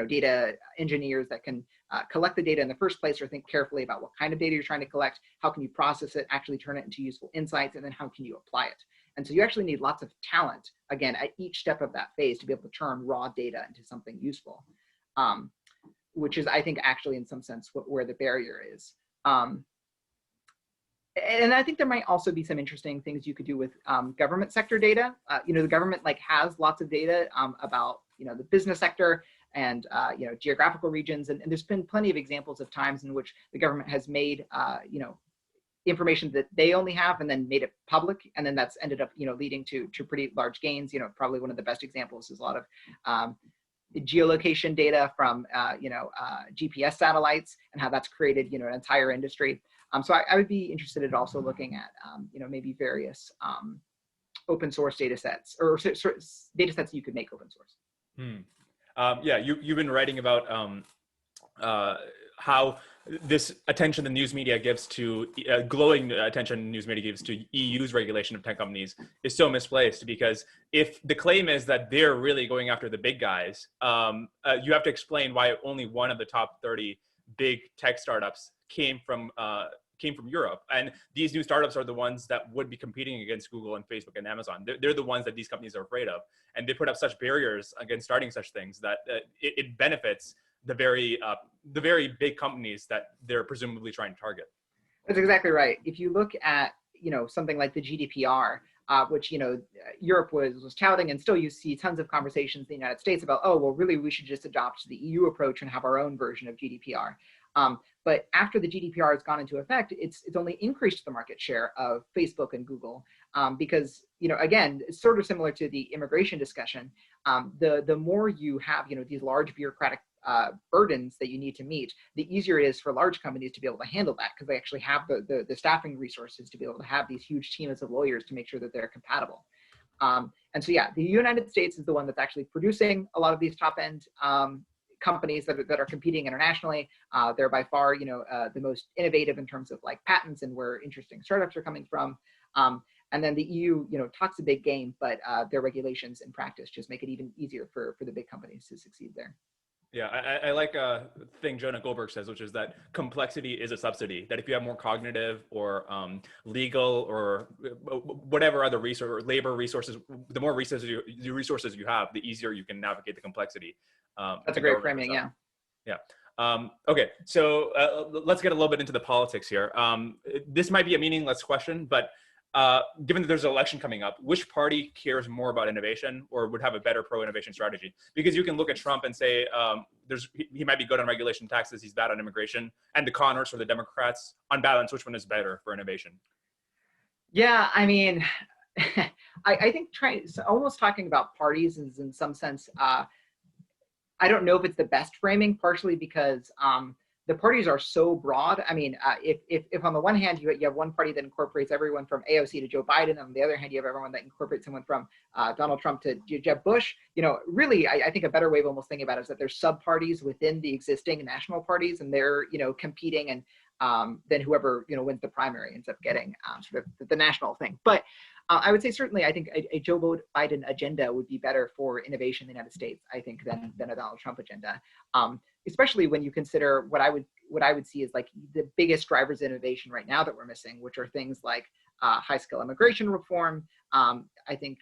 data engineers that can collect the data in the first place, or think carefully about what kind of data you're trying to collect, how can you process it, actually turn it into useful insights, and then how can you apply it. And so you actually need lots of talent, again, at each step of that phase to be able to turn raw data into something useful. Which is, I think, actually in some sense where the barrier is. And I think there might also be some interesting things you could do with government sector data. The government has lots of data about the business sector and geographical regions, and there's been plenty of examples of times in which the government has made information that they only have and then made it public, and then that's ended up leading to pretty large gains. Probably one of the best examples is a lot of geolocation data from GPS satellites, and how that's created an entire industry. So I would be interested in also looking at maybe various open source data sets, or data sets you could make open source. Yeah, you've been writing about how this attention the news media gives to glowing attention news media gives to EU's regulation of tech companies is so misplaced, because if the claim is that they're really going after the big guys, you have to explain why only one of the top 30 big tech startups came from Europe. And these new startups are the ones that would be competing against Google and Facebook and Amazon. They're the ones that these companies are afraid of. And they put up such barriers against starting such things that it benefits the very big companies that they're presumably trying to target. That's exactly right. If you look at something like the GDPR, which Europe was touting, and still you see tons of conversations in the United States about, oh well, really we should just adopt the EU approach and have our own version of GDPR. But after the GDPR has gone into effect, it's only increased the market share of Facebook and Google, because again, it's sort of similar to the immigration discussion. The more you have these large bureaucratic burdens that you need to meet, the easier it is for large companies to be able to handle that, because they actually have the staffing resources to be able to have these huge teams of lawyers to make sure that they're compatible. And so, yeah, the United States is the one that's actually producing a lot of these top end companies that are competing internationally. They're by far, the most innovative in terms of like patents and where interesting startups are coming from. And then the EU, talks a big game, but their regulations in practice just make it even easier for the big companies to succeed there. Yeah, I like a thing Jonah Goldberg says, which is that complexity is a subsidy. That if you have more cognitive or legal or whatever other resource or labor resources, the more resources you have, the easier you can navigate the complexity. That's a great framing, yeah. Yeah. Okay, so let's get a little bit into the politics here. This might be a meaningless question, but given that there's an election coming up, which party cares more about innovation or would have a better pro-innovation strategy? Because you can look at Trump and say he might be good on regulation taxes, he's bad on immigration, and the Connors or the Democrats, on balance, which one is better for innovation? Yeah, I mean, I think almost talking about parties is in some sense, I don't know if it's the best framing, partially because the parties are so broad. I mean, if on the one hand you have one party that incorporates everyone from AOC to Joe Biden, and on the other hand you have everyone that incorporates someone from Donald Trump to Jeb Bush, really, I think a better way of almost thinking about it is that there's sub-parties within the existing national parties, and they're competing, and then whoever wins the primary ends up getting sort of the national thing. But I would say certainly I think a Joe Biden agenda would be better for innovation in the United States, I think, than a Donald Trump agenda. Especially when you consider what I would see as like the biggest drivers of innovation right now that we're missing, which are things like high-skill immigration reform, I think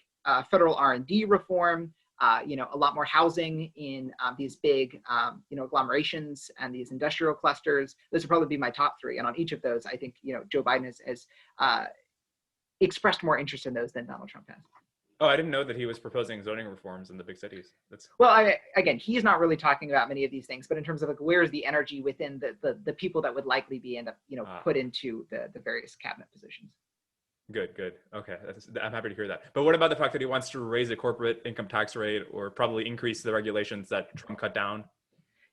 federal R&D reform, a lot more housing in these big, agglomerations and these industrial clusters. Those would probably be my top three. And on each of those, I think, Joe Biden has expressed more interest in those than Donald Trump has. Oh, I didn't know that he was proposing zoning reforms in the big cities. Well, again, he's not really talking about many of these things, but in terms of like where's the energy within the people that would likely be put into the various cabinet positions. Good. Okay, I'm happy to hear that. But what about the fact that he wants to raise the corporate income tax rate or probably increase the regulations that Trump cut down?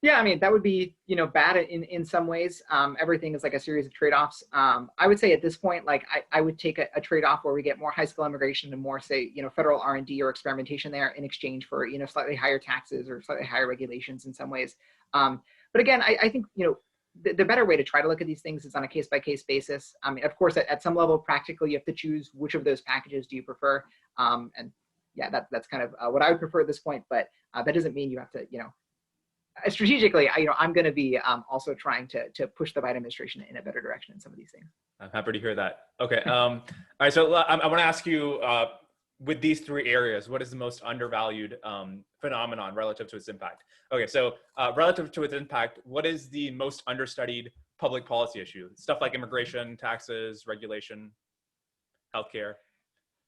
Yeah, I mean, that would be, bad in some ways. Everything is like a series of trade-offs. I would say at this point, like I would take a trade-off where we get more high-skill immigration and more, say, federal R&D or experimentation there in exchange for, slightly higher taxes or slightly higher regulations in some ways. But again, I think, the better way to try to look at these things is on a case-by-case basis. I mean, of course, at some level, practically, you have to choose which of those packages do you prefer. And yeah, that's kind of what I would prefer at this point. But that doesn't mean you have to, strategically, I'm going to be also trying to push the Biden administration in a better direction in some of these things. I'm happy to hear that. Okay. All right. So I want to ask you, with these three areas, what is the most undervalued phenomenon relative to its impact? Okay. So relative to its impact, what is the most understudied public policy issue? Stuff like immigration, taxes, regulation, healthcare.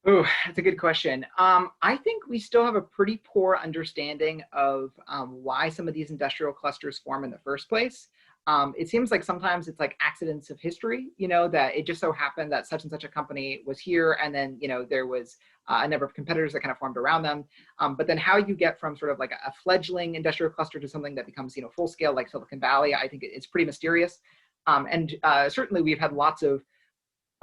Oh, that's a good question. I think we still have a pretty poor understanding of why some of these industrial clusters form in the first place. It seems like sometimes it's like accidents of history, that it just so happened that such and such a company was here, and then, there was a number of competitors that kind of formed around them. But then how you get from sort of like a fledgling industrial cluster to something that becomes, full scale like Silicon Valley, I think it's pretty mysterious. And certainly we've had lots of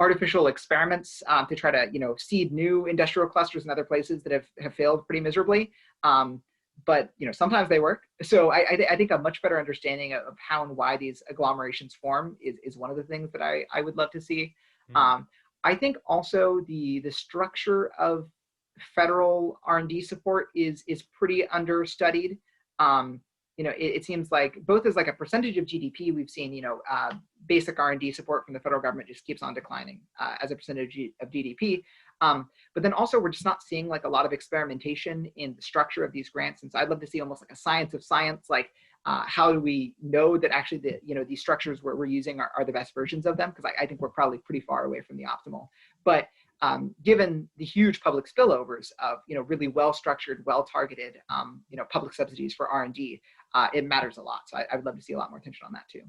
artificial experiments to try to, seed new industrial clusters in other places that have failed pretty miserably. But sometimes they work. So I think a much better understanding of how and why these agglomerations form is one of the things that I would love to see. Mm-hmm. I think also the structure of federal R&D support is pretty understudied. It seems like both as like a percentage of GDP, we've seen, basic R&D support from the federal government just keeps on declining as a percentage of GDP. But then also we're just not seeing like a lot of experimentation in the structure of these grants. And so I'd love to see almost like a science of science, like how do we know that actually these structures we're using are the best versions of them? Because I think we're probably pretty far away from the optimal. But given the huge public spillovers of really well-structured, well-targeted public subsidies for R&D, it matters a lot. So I would love to see a lot more attention on that too.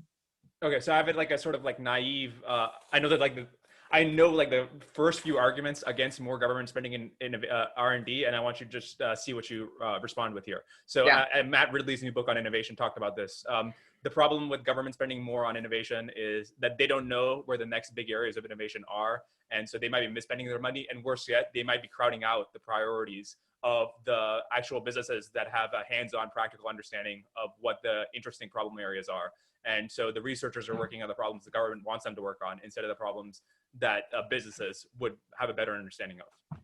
Okay, so I have it like a sort of like naive. I know the first few arguments against more government spending in R&D, and I want you to just see what you respond with here. So yeah. Matt Ridley's new book on innovation talked about this. The problem with government spending more on innovation is that they don't know where the next big areas of innovation are. And so they might be misspending their money, and worse yet, they might be crowding out the priorities of the actual businesses that have a hands-on practical understanding of what the interesting problem areas are. And so the researchers are working on the problems the government wants them to work on instead of the problems that businesses would have a better understanding of.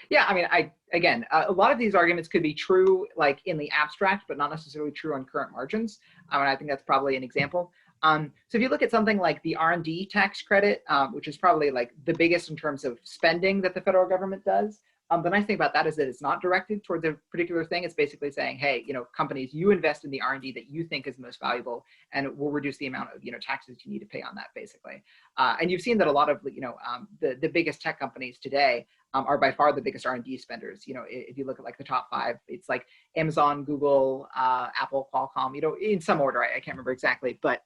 Yeah, I mean, a lot of these arguments could be true, like in the abstract, but not necessarily true on current margins. And I think that's probably an example. So if you look at something like the R&D tax credit, which is probably like the biggest in terms of spending that the federal government does, the nice thing about that is that it's not directed towards a particular thing. It's basically saying, hey, companies, you invest in the R&D that you think is most valuable, and it will reduce the amount of taxes you need to pay on that, basically. And you've seen that a lot of the biggest tech companies today are by far the biggest R&D spenders. If you look at like the top 5, it's like Amazon, Google, Apple, Qualcomm. In some order, I can't remember exactly, but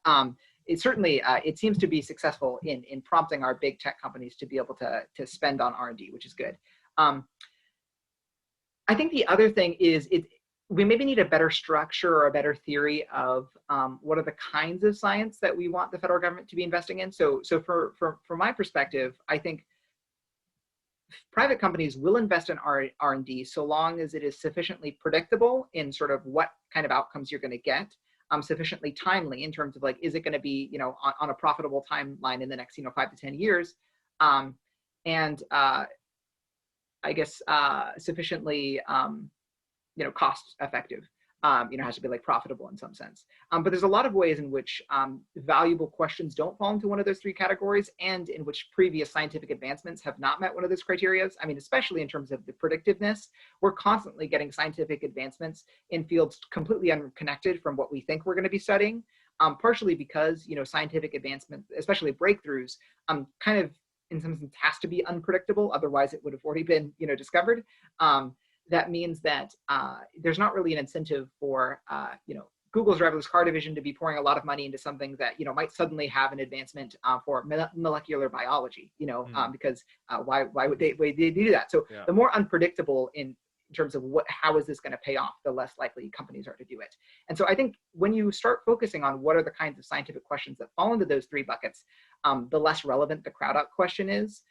it certainly it seems to be successful in prompting our big tech companies to be able to spend on R&D, which is good. I think the other thing is we maybe need a better structure or a better theory of what are the kinds of science that we want the federal government to be investing in. So from my perspective, I think private companies will invest in R&D so long as it is sufficiently predictable in sort of what kind of outcomes you're going to get, sufficiently timely in terms of like, is it going to be on a profitable timeline in the next 5 to 10 years, and I guess sufficiently cost effective. Has to be like profitable in some sense. But there's a lot of ways in which valuable questions don't fall into one of those 3 categories, and in which previous scientific advancements have not met one of those criteria. I mean, especially in terms of the predictiveness, we're constantly getting scientific advancements in fields completely unconnected from what we think we're going to be studying, partially because, scientific advancement, especially breakthroughs, kind of in some sense has to be unpredictable. Otherwise it would have already been, discovered. That means that there's not really an incentive for, Google's driverless car division to be pouring a lot of money into something that, might suddenly have an advancement for molecular biology, because why would they do that? So the more unpredictable in terms of how is this going to pay off, the less likely companies are to do it. And so I think when you start focusing on what are the kinds of scientific questions that fall into those 3 buckets, the less relevant the crowd out question is.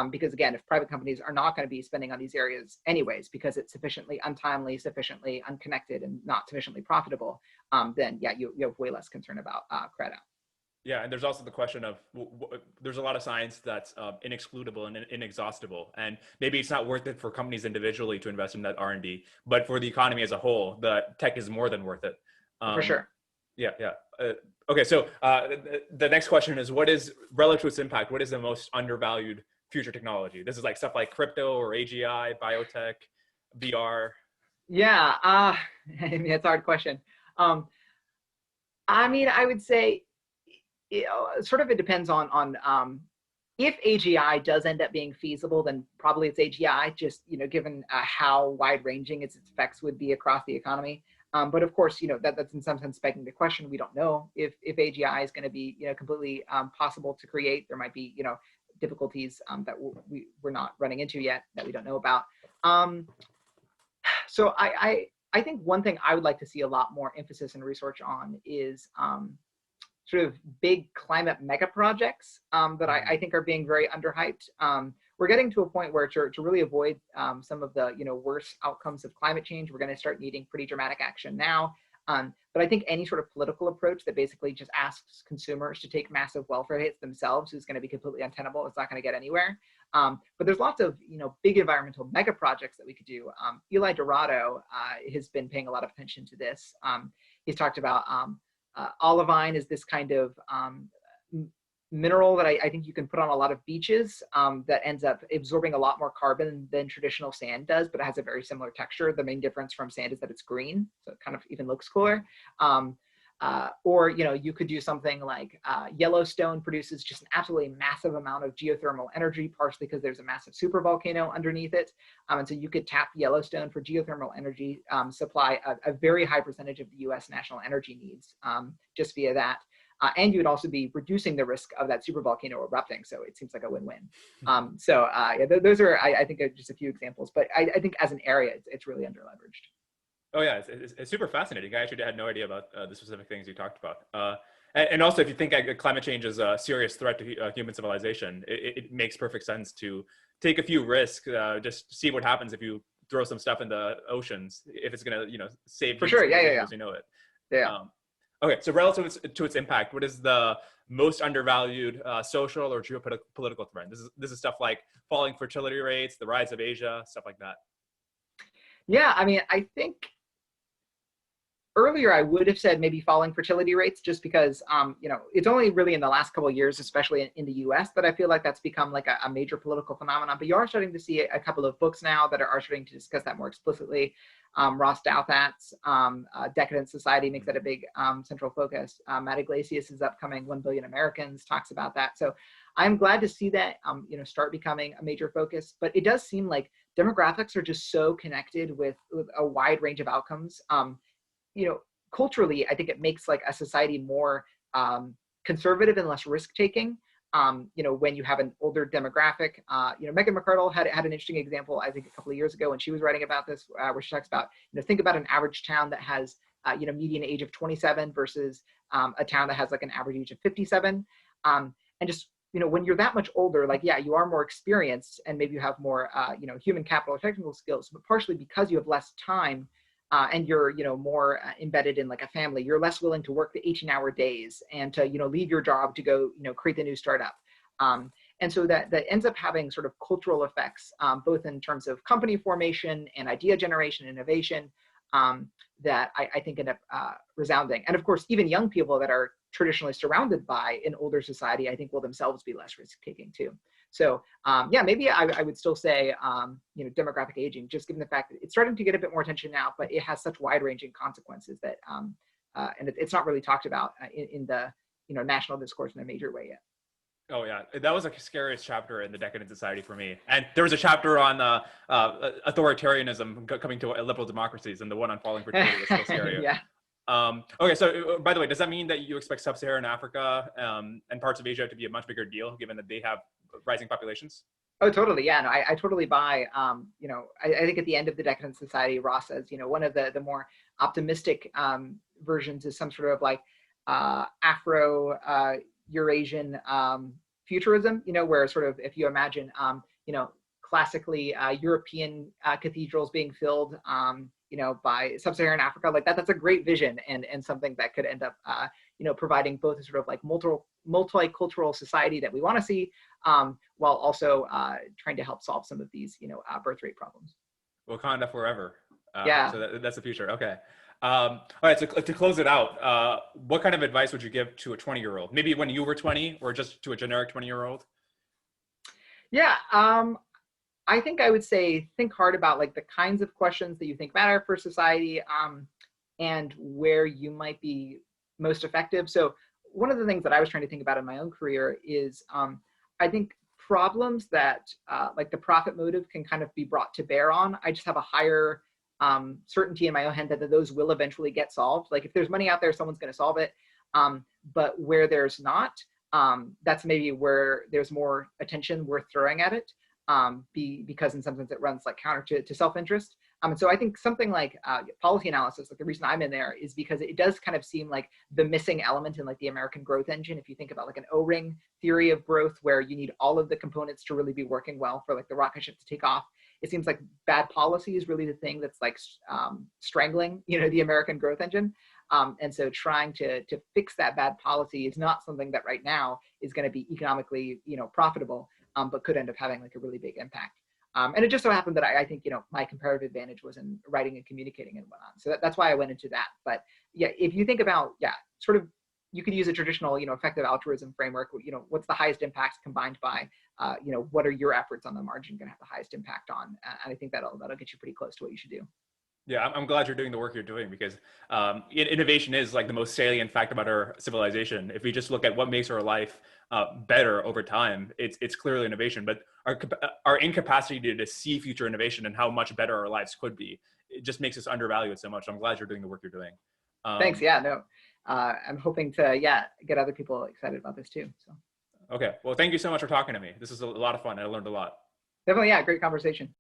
Because again, if private companies are not going to be spending on these areas anyways, because it's sufficiently untimely, sufficiently unconnected, and not sufficiently profitable, then yeah, you have way less concern about crowd out. Yeah, and there's also the question of there's a lot of science that's inexcludable and inexhaustible, and maybe it's not worth it for companies individually to invest in that R&D, but for the economy as a whole, the tech is more than worth it. For sure. Yeah. Okay, so the next question is, what is, relative to its impact, what is the most undervalued future technology? This is like stuff like crypto or AGI, biotech, VR. Yeah, I mean, that's a hard question. I mean, I would say, sort of it depends on if AGI does end up being feasible, then probably it's AGI, just, given how wide ranging its effects would be across the economy. But of course, that's in some sense begging the question. We don't know if AGI is going to be, completely possible to create. There might be, difficulties that we're not running into yet that we don't know about. So I think one thing I would like to see a lot more emphasis and research on is sort of big climate megaprojects that I think are being very underhyped. We're getting to a point where to really avoid some of the worse outcomes of climate change, we're going to start needing pretty dramatic action now. But I think any sort of political approach that basically just asks consumers to take massive welfare hits themselves is going to be completely untenable. It's not going to get anywhere. But there's lots of big environmental mega projects that we could do. Eli Dorado has been paying a lot of attention to this. He's talked about olivine is this kind of mineral that I think you can put on a lot of beaches that ends up absorbing a lot more carbon than traditional sand does, but it has a very similar texture. The main difference from sand is that it's green, so it kind of even looks cooler. Or you could do something like Yellowstone produces just an absolutely massive amount of geothermal energy, partially because there's a massive supervolcano underneath it. And so you could tap Yellowstone for geothermal energy, supply a very high percentage of the US national energy needs just via that. And you would also be reducing the risk of that supervolcano erupting. So it seems like a win-win. Yeah, those are, I think, just a few examples. But I think as an area, it's really underleveraged. Oh yeah, it's super fascinating. I actually had no idea about the specific things you talked about. And also, if you think climate change is a serious threat to human civilization, it makes perfect sense to take a few risks, just see what happens if you throw some stuff in the oceans, if it's going to, save For human sure. Yeah, yeah, civilization yeah. as we know it. Yeah. Um, okay, so relative to its impact, what is the most undervalued social or geopolitical threat? This is stuff like falling fertility rates, the rise of Asia, stuff like that. Yeah, I mean, I think earlier I would have said maybe falling fertility rates, just because it's only really in the last couple of years, especially in the US, that I feel like that's become like a major political phenomenon. But you are starting to see a couple of books now that are starting to discuss that more explicitly. Ross Douthat's Decadent Society makes that a big central focus. Matt Iglesias' upcoming 1 Billion Americans talks about that. So I'm glad to see that start becoming a major focus. But it does seem like demographics are just so connected with a wide range of outcomes. Culturally, I think it makes like a society more conservative and less risk-taking. When you have an older demographic, Megan McArdle had an interesting example, I think, a couple of years ago when she was writing about this, where she talks about, think about an average town that has, median age of 27 versus a town that has like an average age of 57. And just, when you're that much older, like, yeah, you are more experienced and maybe you have more, human capital or technical skills, but partially because you have less time, and you're more embedded in like a family, you're less willing to work the 18-hour days and to leave your job to go create the new startup. And so that ends up having sort of cultural effects, both in terms of company formation and idea generation, innovation, that I think end up resounding. And of course, even young people that are traditionally surrounded by an older society, I think will themselves be less risk-taking too. So maybe I would still say, demographic aging, just given the fact that it's starting to get a bit more attention now, but it has such wide-ranging consequences that, and it's not really talked about in the, national discourse in a major way yet. Oh yeah, that was like the scariest chapter in the Decadent Society for me. And there was a chapter on authoritarianism coming to liberal democracies, and the one on falling fertility was still scarier. Yeah. Okay, so by the way, does that mean that you expect sub-Saharan Africa and parts of Asia to be a much bigger deal, given that they have rising populations? Oh, totally. Yeah, no, I totally buy. I think at the end of the Decadent Society, Ross says, one of the more optimistic versions is some sort of like Afro Eurasian futurism. Where sort of, if you imagine, classically European cathedrals being filled, by sub-Saharan Africa, like that's a great vision and something that could end up, providing both a sort of like multicultural society that we want to see, while also trying to help solve some of these, birth rate problems. Wakanda forever. Yeah. So that's the future. Okay. All right. So to close it out, what kind of advice would you give to a 20-year-old? Maybe when you were 20, or just to a generic 20-year-old? Yeah. I think I would say think hard about like the kinds of questions that you think matter for society, and where you might be most effective. So one of the things that I was trying to think about in my own career is, I think problems that like the profit motive can kind of be brought to bear on, I just have a higher certainty in my own head that those will eventually get solved. Like if there's money out there, someone's going to solve it. But where there's not, that's maybe where there's more attention worth throwing at it. Because in some sense it runs like counter to self-interest. And so I think something like policy analysis, like the reason I'm in there is because it does kind of seem like the missing element in like the American growth engine. If you think about like an O-ring theory of growth, where you need all of the components to really be working well for like the rocket ship to take off, it seems like bad policy is really the thing that's like strangling, the American growth engine. And so trying to fix that bad policy is not something that right now is going to be economically, profitable, but could end up having like a really big impact. And it just so happened that I think, my comparative advantage was in writing and communicating and whatnot. So that's why I went into that. But yeah, if you think about, sort of, you could use a traditional, effective altruism framework. What's the highest impacts combined by, what are your efforts on the margin going to have the highest impact on? And I think that'll get you pretty close to what you should do. Yeah, I'm glad you're doing the work you're doing, because innovation is like the most salient fact about our civilization. If we just look at what makes our life better over time, it's clearly innovation. But our incapacity to see future innovation and how much better our lives could be, it just makes us undervalue it so much. I'm glad you're doing the work you're doing. Thanks. Yeah, no, I'm hoping to get other people excited about this too. So. Okay. Well, thank you so much for talking to me. This is a lot of fun. I learned a lot. Definitely, yeah, great conversation.